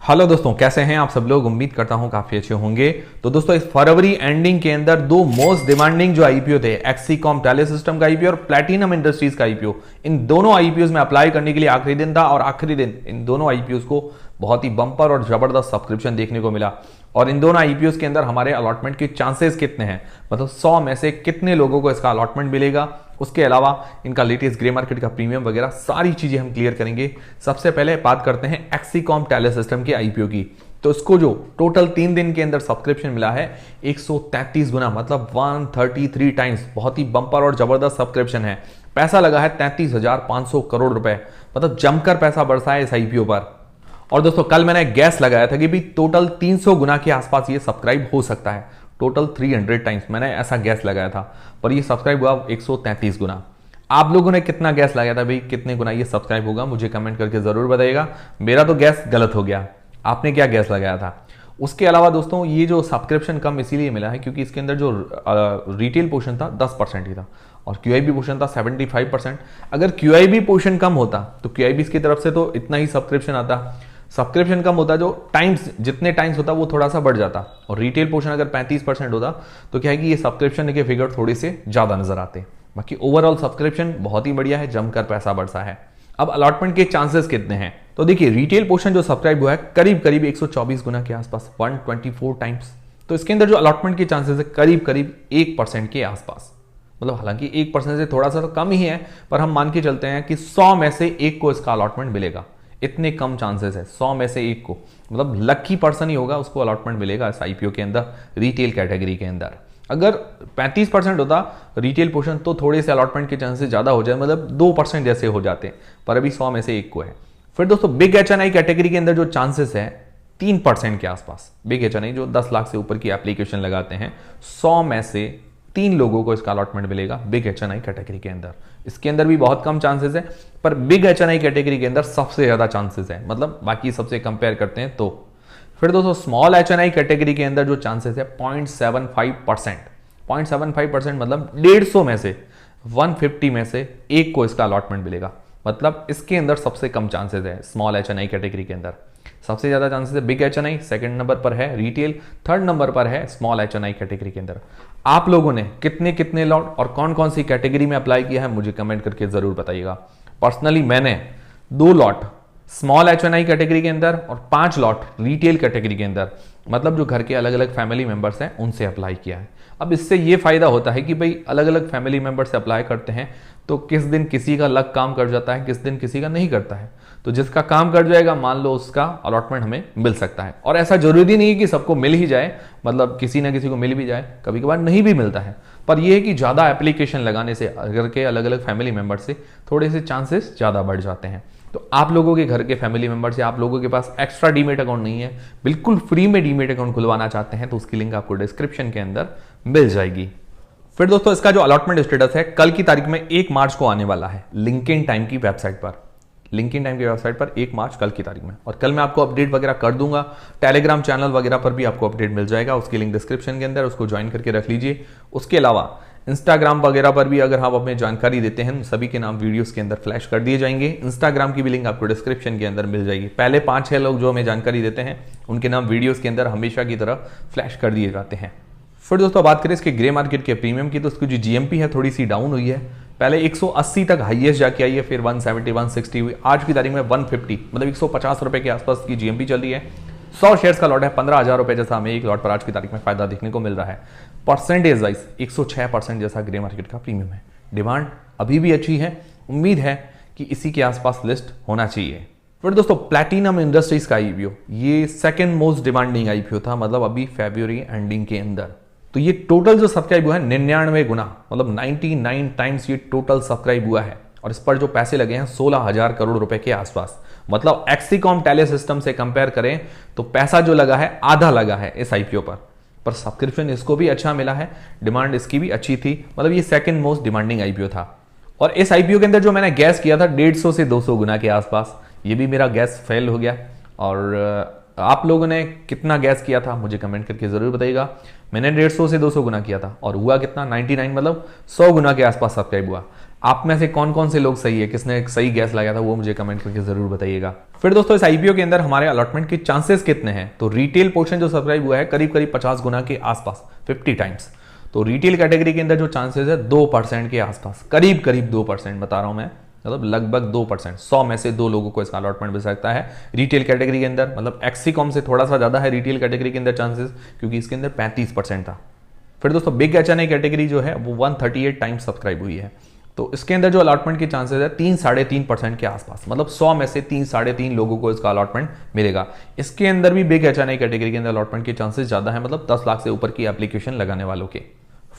Hello दोस्तों, कैसे हैं आप सब लोग। उम्मीद करता हूं काफी अच्छे होंगे। तो दोस्तों, इस फरवरी एंडिंग के अंदर दो मोस्ट डिमांडिंग जो आईपीओ थे, एक्सीकॉम टेलीसिस्टम का आईपीओ और प्लैटिनम इंडस्ट्रीज का आईपीओ, इन दोनों आईपीओ में अप्लाई करने के लिए आखिरी दिन था और आखिरी दिन इन दोनों आईपीओ को बहुत ही बंपर और जबरदस्त सब्सक्रिप्शन देखने को मिला। और इन दोनों आईपीओ के अंदर हमारे अलॉटमेंट के चांसेस कितने हैं, मतलब 100 में से कितने लोगों को इसका अलॉटमेंट मिलेगा, उसके अलावा इनका लेटेस्ट ग्रे मार्केट का प्रीमियम वगैरह सारी चीजें हम क्लियर करेंगे। सबसे पहले बात करते हैं एक्सीकॉम टेलीसिस्टम के आईपीओ की। तो इसको जो टोटल 3 दिन के अंदर सब्सक्रिप्शन मिला है 133 गुना, मतलब 133 टाइम्स, बहुत ही बंपर और जबरदस्त सब्सक्रिप्शन है। पैसा लगा है 33,500 करोड़ रुपए, मतलब जमकर पैसा बरसा है इस आईपीओ पर। और दोस्तों, कल मैंने गैस लगाया था कि भी टोटल 300 गुना के आसपास ये सब्सक्राइब हो सकता है। टोटल 300 टाइम्स मैंने ऐसा गैस लगाया था, पर ये सब्सक्राइब हुआ 133 गुना। आप लोगों ने कितना गैस लगाया था भाई, कितने गुना ये सब्सक्राइब होगा, मुझे कमेंट करके जरूर बताइएगा। मेरा तो गैस गलत हो गया, आपने क्या गैस लगाया था। उसके अलावा दोस्तों, ये जो सब्सक्रिप्शन कम इसीलिए मिला है क्योंकि इसके अंदर जो रिटेल पोर्शन था 10% ही था और क्यूआईबी पोर्शन था 75%। अगर क्यूआईबी पोर्शन कम होता तो क्यूआईबी की तरफ से तो इतना ही सब्सक्रिप्शन आता, सब्सक्रिप्शन कम होता, जो टाइम्स जितने टाइम्स होता वो थोड़ा सा बढ़ जाता, और रिटेल पोर्शन अगर 35% होता तो क्या है कि ये सब्सक्रिप्शन के फिगर थोड़े से ज्यादा नजर आते। बाकी ओवरऑल सब्सक्रिप्शन बहुत ही बढ़िया है, जमकर पैसा बढ़सा है। अब अलॉटमेंट के चांसेस कितने हैं, तो देखिए रिटेल पोर्शन जो सब्सक्राइब हुआ है करीब करीब 124 गुना के आसपास, 124 टाइम्स। तो इसके अंदर जो अलॉटमेंट के चांसेस है करीब करीब 1% के आसपास, मतलब हालांकि 1% से थोड़ा सा तो कम ही है, पर हम मान के चलते हैं कि 100 में से एक को इसका अलॉटमेंट मिलेगा। इतने कम चांसेस है, 100 में से एक को, मतलब लकी पर्सन ही होगा उसको अलॉटमेंट मिलेगा इस आईपीओ के अंदर रिटेल कैटेगरी के अंदर। अगर 35% होता रिटेल पोर्शन तो थोड़े से अलॉटमेंट के चांसेस ज्यादा हो जाए, मतलब 2% जैसे हो जाते, पर अभी 100 में से एक को है। फिर दोस्तों, बिग एचएनआई कैटेगरी के अंदर जो चांसेस है 3% के आसपास। बिग एचएनआई जो 10 लाख से ऊपर की एप्लीकेशन लगाते हैं, 100 में से 3 लोगों को इसका अलॉटमेंट मिलेगा बिग एचएनआई कैटेगरी के अंदर। इसके अंदर भी बहुत कम चांसेस है, पर बिग एचएनआई कैटेगरी के अंदर सबसे ज्यादा चांसेस है, मतलब बाकी सबसे कंपेयर करते हैं तो। फिर दोस्तों, स्मॉल एचएनआई कैटेगरी के अंदर जो चांसेस है 0.75%। 0.75% मतलब 150 में से 150 में से एक को इसका अलॉटमेंट मिलेगा, मतलब इसके अंदर सबसे कम चांसेस है स्मॉल एचएनआई कैटेगरी के अंदर। सबसे ज्यादा चांसेस है बिग एचएनआई, सेकंड नंबर पर है रिटेल, थर्ड नंबर पर है स्मॉल एचएनआई कैटेगरी के अंदर। आप लोगों ने कितने कितने लॉट और कौन कौन सी कैटेगरी में अप्लाई किया है मुझे कमेंट करके जरूर बताइएगा। पर्सनली मैंने 2 लॉट स्मॉल एचएनआई कैटेगरी के अंदर और 5 लॉट रिटेल कैटेगरी के अंदर, मतलब जो घर के अलग अलग फैमिली मेंबर्स हैं उनसे अप्लाई किया है। अब इससे ये फायदा होता है कि भाई अलग अलग फैमिली मेंबर से अप्लाई करते हैं तो किस दिन किसी का लक काम कर जाता है, किस दिन किसी का नहीं करता है। तो जिसका काम कर जाएगा मान लो उसका अलॉटमेंट हमें मिल सकता है। और ऐसा जरूरी नहीं है कि सबको मिल ही जाए, मतलब किसी ना किसी को मिल भी जाए, कभी कभार नहीं भी मिलता है। पर यह है कि ज्यादा एप्लीकेशन लगाने से घर के अलग अलग फैमिली मेंबर से थोड़े से चांसेस ज्यादा बढ़ जाते हैं। तो आप लोगों के घर के फैमिली मेंबर से आप लोगों के पास एक्स्ट्रा डीमेट अकाउंट नहीं है, बिल्कुल फ्री में डीमेट अकाउंट खुलवाना चाहते हैं, तो उसकी लिंक आपको डिस्क्रिप्शन के अंदर मिल जाएगी। फिर दोस्तों, इसका जो अलॉटमेंट स्टेटस है कल की तारीख में 1 मार्च को आने वाला है लिंक्डइन टाइम की वेबसाइट पर। लिंक्डइन टाइम की वेबसाइट पर 1 मार्च कल की तारीख में, और कल मैं आपको अपडेट वगैरह कर दूंगा। टेलीग्राम चैनल वगैरह पर भी आपको अपडेट मिल जाएगा, उसकी लिंक डिस्क्रिप्शन के अंदर, उसको ज्वाइन करके रख लीजिए। उसके अलावा इंस्टाग्राम वगैरह पर भी अगर आप हमें जानकारी देते हैं, सभी के नाम वीडियोस के अंदर फ्लैश कर दिए जाएंगे। इंस्टाग्राम की भी लिंक आपको डिस्क्रिप्शन के अंदर मिल जाएगी। पहले 5-6 लोग जो हमें जानकारी देते हैं उनके नाम वीडियोस के अंदर हमेशा की तरह फ्लैश कर दिए जाते हैं। फिर दोस्तों, बात करें इसके ग्रे मार्केट के प्रीमियम की, तो उसकी जो जीएमपी है थोड़ी सी डाउन हुई है। पहले 180 तक हाईएस्ट जाके आई है, फिर 170 160 हुई, आज की तारीख में 150, मतलब 150 रुपए के आसपास की जीएमपी चल रही है। 100 शेयर्स का लॉट है, 15,000 रुपए जैसा हमें एक लॉट पर आज की तारीख में फायदा देखने को मिल रहा है। परसेंटेज वाइज 106% जैसा ग्रे मार्केट का प्रीमियम है। डिमांड अभी भी अच्छी है, उम्मीद है कि इसी के आसपास लिस्ट होना चाहिए। फिर दोस्तों, प्लैटिनम इंडस्ट्रीज का आईपीओ, ये सेकंड मोस्ट डिमांडिंग आईपीओ था, मतलब अभी फरवरी एंडिंग के अंदर। तो ये टोटल जो सब्सक्राइब हुआ है 99 गुना, मतलब 99 टाइम्स ये टोटल सब्सक्राइब हुआ है। और इस पर जो पैसे लगे हैं 16,000 करोड़ रुपए के आसपास, मतलब एक्सीकॉम टेलीसिस्टम से कंपेयर करें तो पैसा जो लगा है आधा लगा है इस आईपीओ पर सब्सक्रिप्शन इसको भी अच्छा मिला है, डिमांड इसकी भी अच्छी थी, मतलब ये सेकंड मोस्ट डिमांडिंग आईपीओ था। और इस आईपीओ के अंदर जो मैंने गैस किया था 150 से 200 गुना के आसपास, ये भी मेरा गैस फेल हो गया। और आप लोगों ने कितना गैस किया था मुझे कमेंट करके जरूर बताइएगा। मैंने 150 से 200 गुना किया था और हुआ कितना 99, मतलब 100 गुना के आसपास सब्सक्राइब हुआ। आप में से कौन कौन से लोग सही है, किसने सही गैस लगाया था, वो मुझे कमेंट करके जरूर बताइएगा। फिर दोस्तों इस आईपीओ के अंदर हमारे अलॉटमेंट के चांसेस कितने हैं, तो रिटेल पोर्शन जो सब्सक्राइब हुआ है करीब करीब 50 गुना के आसपास, 50 टाइम्स। तो रिटेल कैटेगरी के अंदर जो चांसेस है 2% के आसपास, करीब करीब 2% बता रहा हूं मैं, मतलब लगभग 2%, 100 में से 2 लोगों को इसका अलॉटमेंट मिल सकता है रिटेल कैटेगरी के अंदर। मतलब एक्सीकॉम से थोड़ा सा ज्यादा है रिटेल कैटेगरी के अंदर चांसेस, क्योंकि इसके अंदर 35% था। फिर दोस्तों बिग एचएनआई कैटेगरी जो है वो 138 टाइम्स सब्सक्राइब हुई है, तो इसके अंदर जो अलॉटमेंट के चांसेस है 3-3.5% के आसपास, मतलब 100 में से 3-3.5 लोगों को इसका अलॉटमेंट मिलेगा। इसके अंदर भी बिग एचएनआई कैटेगरी के अंदर अलॉटमेंट के चांसेस ज्यादा है, मतलब 10 लाख से ऊपर की एप्लीकेशन लगाने वालों के।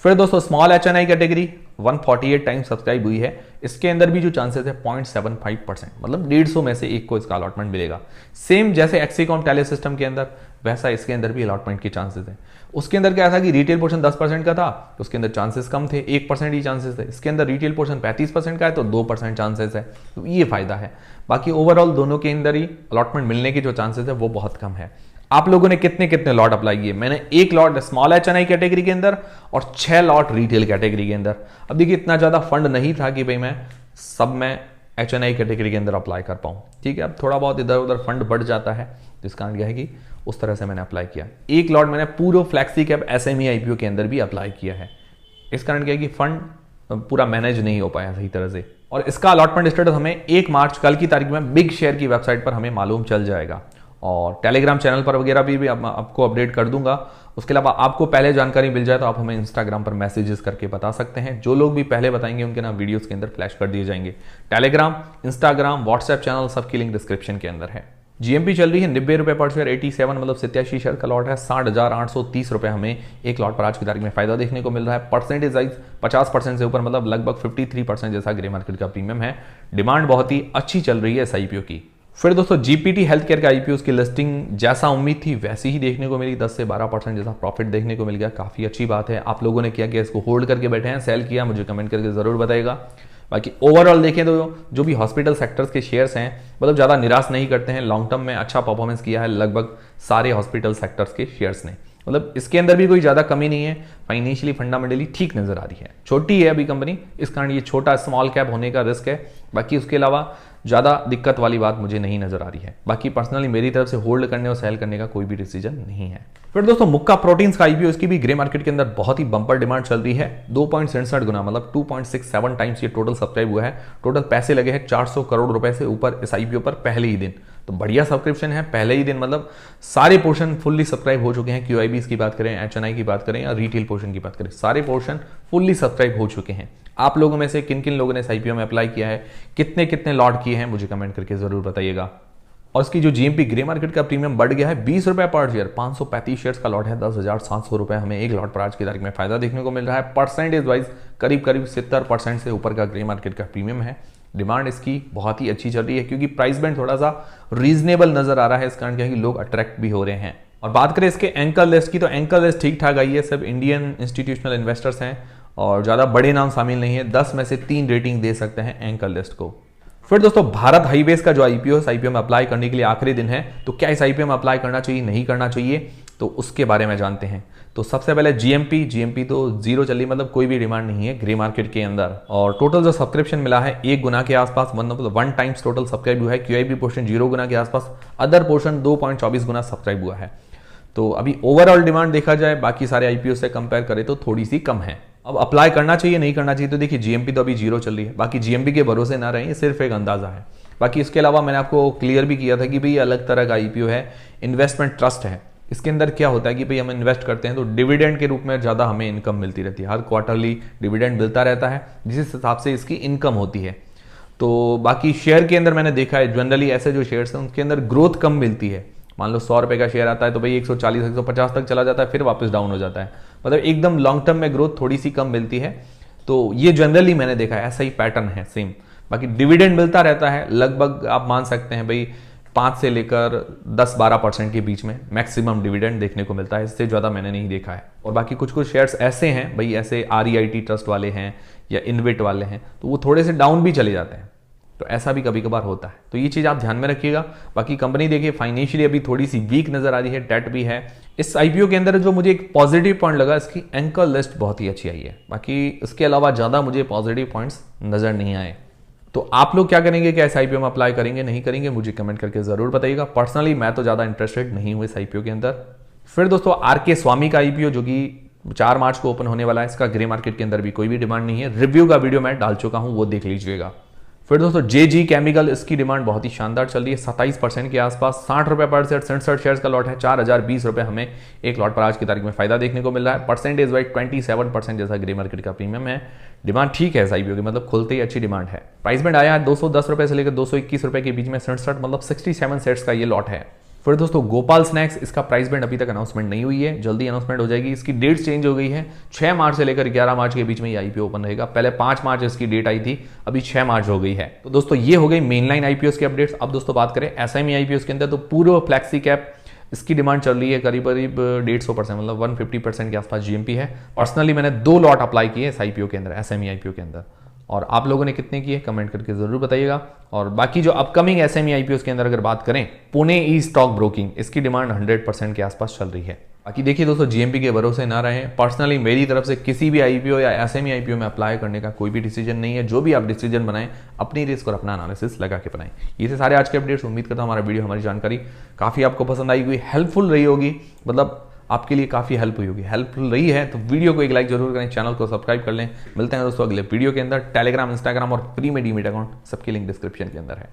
फिर दोस्तों small HNI category 148 times subscribe हुई है, इसके अंदर भी जो चांसेस है 0.75%, मतलब 150 में से एक को इसका अलॉटमेंट मिलेगा। सेम जैसे एक्सीकॉम टैली सिस्टम के अंदर, वैसा इसके अंदर भी अलॉटमेंट के चांसेस है। उसके अंदर क्या था कि रिटेल पोर्शन 10% का था, तो उसके अंदर चांसेस कम थे, 1% ही चांसेस थे। इसके अंदर रिटेल पोर्शन 35% का है, तो 2% चांसेस है, तो ये फायदा है। बाकी ओवरऑल दोनों के अंदर ही अलॉटमेंट मिलने की जो चांसेस है वो बहुत कम है। आप लोगों ने कितने कितने लॉट अप्लाई किए? मैंने 1 लॉट स्मॉल एचएनआई कैटेगरी के अंदर और 6 लॉट रिटेल कैटेगरी के अंदर। अब देखिए इतना ज्यादा फंड नहीं था कि भाई मैं सब में एचएनआई कैटेगरी के अंदर अप्लाई कर पाऊं, ठीक है। अब थोड़ा बहुत इधर उधर फंड बढ़ जाता है, जिस कारण क्या है कि उस तरह से मैंने अप्लाई किया। 1 लॉट मैंने पूरे फ्लैक्सी कैप एसएमई आईपीओ के अंदर भी अप्लाई किया है। इस कारण क्या है कि फंड पूरा मैनेज नहीं हो पाया सही तरह से। और इसका अलॉटमेंट स्टेटस हमें 1 मार्च कल की तारीख में बिग शेयर की वेबसाइट पर हमें मालूम चल जाएगा, और टेलीग्राम चैनल पर वगैरह भी आपको अपडेट कर दूंगा। उसके अलावा आपको पहले जानकारी मिल जाए तो आप हमें इंस्टाग्राम पर मैसेजेस करके बता सकते हैं। जो लोग भी पहले बताएंगे उनके नाम वीडियोस के अंदर फ्लैश कर दिए जाएंगे। टेलीग्राम, इंस्टाग्राम, व्हाट्सएप चैनल सबकी लिंक डिस्क्रिप्शन के अंदर है। जीएमपी चल रही है 90 रुपए पर शेयर, 87 मतलब 87 शेयर का लॉट है। 60,830 रुपए हमें 1 लॉट पर आज की तारीख में फायदा देखने को मिल रहा है। परसेंटेज वाइज 50% से ऊपर, मतलब लगभग 53% जैसा ग्रे मार्केट का प्रीमियम है। डिमांड बहुत ही अच्छी चल रही है इस आईपीओ की। फिर दोस्तों जीपीटी हेल्थ केयर का आईपीओ की लिस्टिंग जैसा उम्मीद थी वैसी ही देखने को मिली, 10 से 12% जैसा प्रॉफिट देखने को मिल गया। काफी अच्छी बात है। आप लोगों ने क्या किया, इसको होल्ड करके बैठे हैं, सेल किया, मुझे कमेंट करके जरूर बताइएगा। बाकी ओवरऑल देखें तो जो भी हॉस्पिटल सेक्टर्स के शेयर्स हैं, मतलब ज़्यादा निराश नहीं करते हैं। लॉन्ग टर्म में अच्छा परफॉर्मेंस किया है लगभग सारे हॉस्पिटल सेक्टर्स के शेयर्स ने, मतलब इसके अंदर भी कोई ज़्यादा कमी नहीं है। फाइनेंशियली फंडामेंटली ठीक नजर आ रही है। छोटी है अभी कंपनी, इस कारण ये छोटा स्मॉल कैप होने का रिस्क है। बाकी उसके अलावा ज़्यादा दिक्कत वाली बात मुझे नहीं नजर आ रही है। बाकी पर्सनली मेरी तरफ से होल्ड करने और सेल करने का कोई भी डिसीजन नहीं है। फिर दोस्तों मुक्का प्रोटीन्स का आईपीओ, इसकी भी ग्रे मार्केट के अंदर बहुत ही बंपर डिमांड चल रही है। 2.67 गुना, मतलब 2.67 टाइम्स ये टोटल सब्सक्राइब हुआ है। टोटल पैसे लगे हैं 400 करोड़ रुपए से ऊपर इस आईपीओ पर पहले ही दिन। तो बढ़िया सब्सक्रिप्शन है पहले ही दिन, मतलब सारे पोर्शन फुल्ली सब्सक्राइब हो चुके हैं। क्यूआईबीज की बात करें, एचएनआई की बात करें या रिटेल पोर्शन की बात करें, सारे पोर्शन फुल्ली सब्सक्राइब हो चुके हैं। आप लोगों में से किन किन लोगों ने इस आईपीओ में अप्लाई किया है, कितने कितने लॉट किए हैं, मुझे कमेंट करके जरूर बताइएगा। और इसकी जो जीएमपी ग्रे मार्केट का प्रीमियम बढ़ गया है 20 रुपए पर शेयर, 535 शेयर्स का लॉट है, 10,700 रुपए हमें 1 लॉट पर आज की तारीख में फायदा देखने को मिल रहा है। परसेंटेज वाइज करीब करीब 70% से ऊपर का ग्रे मार्केट का प्रीमियम है। डिमांड इसकी बहुत ही अच्छी चल रही है, क्योंकि प्राइस बैंड थोड़ा सा रीजनेबल नजर आ रहा है। इस कारण क्या है कि लोग अट्रैक्ट भी हो रहे हैं। और बात करें इसके एंकर लिस्ट की, तो एंकर लिस्ट ठीक ठाक आई है। सब इंडियन इंस्टीट्यूशनल इन्वेस्टर्स हैं और ज्यादा बड़े नाम शामिल नहीं है। 10 में से 3 रेटिंग दे सकते हैं एंकर लिस्ट को। फिर दोस्तों भारत हाईवेज का जो आईपीओ, इस आईपीओ में अप्लाई करने के लिए आखिरी दिन है। तो क्या इस आईपीओ में अप्लाई करना चाहिए, नहीं करना चाहिए, तो उसके बारे में जानते हैं। तो सबसे पहले जीएमपी तो 0 चली, मतलब कोई भी डिमांड नहीं है ग्रे मार्केट के अंदर। और टोटल जो सब्सक्रिप्शन मिला है 1 गुना के आसपास, मतलब 1 टाइम्स टोटल सब्सक्राइब हुआ है। क्यूआईबी पोर्शन 0 गुना के आसपास, अदर पोर्शन 2.24 गुना सब्सक्राइब हुआ है। तो अभी ओवरऑल डिमांड देखा जाए बाकी सारे आईपीओ से कंपेयर करें तो थोड़ी सी कम है। अब अप्लाई करना चाहिए नहीं करना चाहिए, तो देखिए जीएमपी तो अभी 0 चल रही है। बाकी जीएमपी के भरोसे ना रहें, ये सिर्फ एक अंदाजा है। बाकी इसके अलावा मैंने आपको क्लियर भी किया था कि भाई अलग तरह का आईपीओ है, इन्वेस्टमेंट ट्रस्ट है। इसके अंदर क्या होता है कि भाई हम इन्वेस्ट करते हैं तो डिविडेंड के रूप में ज़्यादा हमें इनकम मिलती रहती है। हर क्वार्टरली डिविडेंड मिलता रहता है, जिस हिसाब से इसकी इनकम होती है। तो बाकी शेयर के अंदर मैंने देखा है जनरली ऐसे जो शेयर्स हैं उनके अंदर ग्रोथ कम मिलती है। मान लो 100 रुपए का शेयर आता है तो भाई 140 150 तक चला जाता है, फिर वापस डाउन हो जाता है। मतलब एकदम लॉन्ग टर्म में ग्रोथ थोड़ी सी कम मिलती है। तो ये जनरली मैंने देखा है, ऐसा ही पैटर्न है सेम। बाकी डिविडेंड मिलता रहता है, लगभग आप मान सकते हैं भाई 5 से लेकर 10-12% के बीच में मैक्सिमम डिविडेंड देखने को मिलता है। इससे ज़्यादा मैंने नहीं देखा है। और बाकी कुछ कुछ शेयर्स ऐसे हैं भाई, ऐसे REIT ट्रस्ट वाले हैं या इन्वेट वाले हैं, तो वो थोड़े से डाउन भी चले जाते हैं। तो ऐसा भी कभी कभार होता है, तो ये चीज़ आप ध्यान में रखिएगा। बाकी कंपनी देखिए फाइनेंशियली अभी थोड़ी सी वीक नजर आ रही है, डेट भी है। इस आईपीओ के अंदर जो मुझे एक पॉजिटिव पॉइंट लगा, इसकी एंकर लिस्ट बहुत ही अच्छी आई है। बाकी इसके अलावा ज़्यादा मुझे पॉजिटिव पॉइंट्स नज़र नहीं आए। तो आप लोग क्या करेंगे, क्या इस आईपीओ में अप्लाई करेंगे नहीं करेंगे, मुझे कमेंट करके ज़रूर बताइएगा। पर्सनली मैं तो ज़्यादा इंटरेस्टेड नहीं हूँ इस आईपीओ के अंदर। फिर दोस्तों आरके स्वामी का आईपीओ जो कि 4 मार्च को ओपन होने वाला है, इसका ग्रे मार्केट के अंदर भी कोई भी डिमांड नहीं है। रिव्यू का वीडियो मैं डाल चुका हूं, वो देख लीजिएगा। फिर दोस्तों जेजी केमिकल, इसकी डिमांड बहुत ही शानदार चल रही है, 27% के आसपास, 60 रुपए पर सेट, 67 शेयर्स का लॉट है, 4020 रुपए हमें एक लॉट पर आज की तारीख में फायदा देखने को मिल रहा है। परसेंटेज वाइज 27% जैसा ग्रे मार्केट का प्रीमियम है। डिमांड ठीक है इस आईपीओ की, मतलब खुलते ही अच्छी डिमांड है। प्राइस बैंड आया है 210 रुपए से लेकर 221 रुपए के बीच में, 67 मतलब 67 सेट्स का ये लॉट है। फिर दोस्तों गोपाल स्नैक्स, इसका प्राइस बैंड अभी तक अनाउंसमेंट नहीं हुई है, जल्दी अनाउंसमेंट हो जाएगी। इसकी डेट चेंज हो गई है, 6 मार्च से लेकर 11 मार्च के बीच में ये आईपीओ ओपन रहेगा। पहले 5 मार्च इसकी डेट आई थी, अभी 6 मार्च हो गई है। तो दोस्तों ये हो गई मेनलाइन आईपीओ के अपडेट्स। अब दोस्तों बात करें एसएमई आईपीओ के अंदर, तो पूर्व फ्लैक्सी कैप, इसकी डिमांड चल रही है करीब 150%, मतलब 150% के आसपास जीएमपी है। पर्सनली मैंने 2 लॉट अप्लाई किए इस आईपीओ के अंदर, एसएमई आईपीओ के अंदर, और आप लोगों ने कितने किए कमेंट करके जरूर बताइएगा। और बाकी जो अपकमिंग एसएमई आईपीओ के अंदर अगर बात करें, पुणे ई स्टॉक ब्रोकिंग, इसकी डिमांड 100% के आसपास चल रही है। बाकी देखिए दोस्तों जीएमपी के भरोसे ना रहें। पर्सनली मेरी तरफ से किसी भी आईपीओ या एसएमई आईपीओ में अप्लाई करने का कोई भी डिसीजन नहीं है। जो भी आप डिसीजन बनाएं, अपनी रिस्क और अपना एनालिसिस लगा के बनाएं। ये थे सारे आज के अपडेट्स। उम्मीद करता हूं हमारा वीडियो, हमारी जानकारी काफी आपको पसंद आई होगी, हेल्पफुल रही होगी, मतलब आपके लिए काफी हेल्पफुल रही है। तो वीडियो को एक लाइक जरूर करें, चैनल को सब्सक्राइब कर लें। मिलते हैं दोस्तों अगले वीडियो के अंदर। टेलीग्राम, इंस्टाग्राम और प्री में डीमेट अकाउंट, सबकी लिंक डिस्क्रिप्शन के अंदर है।